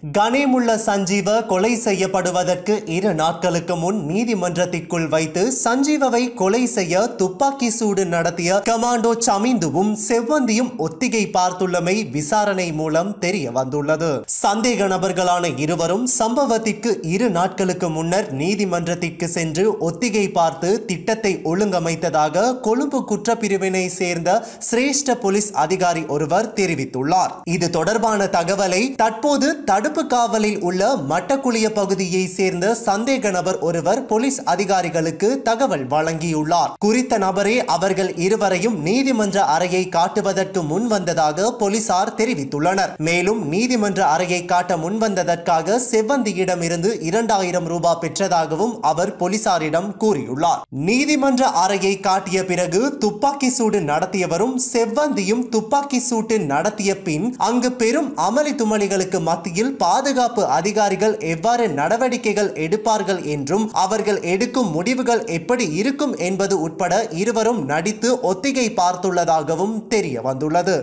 கனேமுள்ள சஞ்சீவ கொலை செய்யப்படுவதற்கு 2 நாட்களுக்கு முன் நீதிமன்றத்திற்குள் வைத்து சஞ்சீவவை கொலை செய்ய துப்பாக்கி சூடு நடத்திய கமாண்டோ சமிந்துவும் செவ்வந்தியும் ஒத்திகை பார்த்துள்ளமை விசாரணை மூலம் தெரிய வந்துள்ளது. சந்தேக நபர்களான இருவரும் சம்பவத்திற்கு 2 நாட்களுக்கு முன்னர் நீதிமன்றத்திற்கு சென்று ஒத்திகை பார்த்து திட்டத்தை ஒழுங்கமைத்ததாக கொழும்பு குற்றப்பிரிவினை சேர்ந்த சிரேஷ்ட போலீஸ் அதிகாரி ஒருவர் தெரிவித்துள்ளார். இது தொடர்பான தகவலை தற்போது தடுப்பு காவலில் உள்ள மட்டக்குளிய பகுதியை சேர்ந்த சந்தேக நபர் ஒருவர் போலீஸ் அதிகாரிகளுக்கு தகவல் வழங்கியுள்ளார். குறித்த நபரே அவர்கள் இருவரையும் நீதிமன்ற அறையை காட்டுவதற்கு முன் வந்ததாக போலீசார் தெரிவித்துள்ளனர். மேலும் நீதிமன்ற அறையை காட்ட முன்வந்ததற்காக செவ்வந்தியிடமிருந்து 2000 ரூபாய் பெற்றதாகவும் அவர் போலீசாரிடம் கூறியுள்ளார். நீதிமன்ற அறையை காட்டிய பிறகு துப்பாக்கி சூடு நடத்தியவரும் செவ்வந்தியும் துப்பாக்கி சூட்டு நடத்திய பின் அங்கு பெரும் அமளி துமளிகளுக்கு மத்தியில் பாதுகாப்பு அதிகாரிகள் எவ்வாறு நடவடிக்கைகள் எடுப்பார்கள் என்றும் அவர்கள் எடுக்கும் முடிவுகள் எப்படி இருக்கும் என்பது உட்பட இருவரும் நடித்து ஒத்திகை பார்த்துள்ளதாகவும் தெரிய வந்துள்ளது.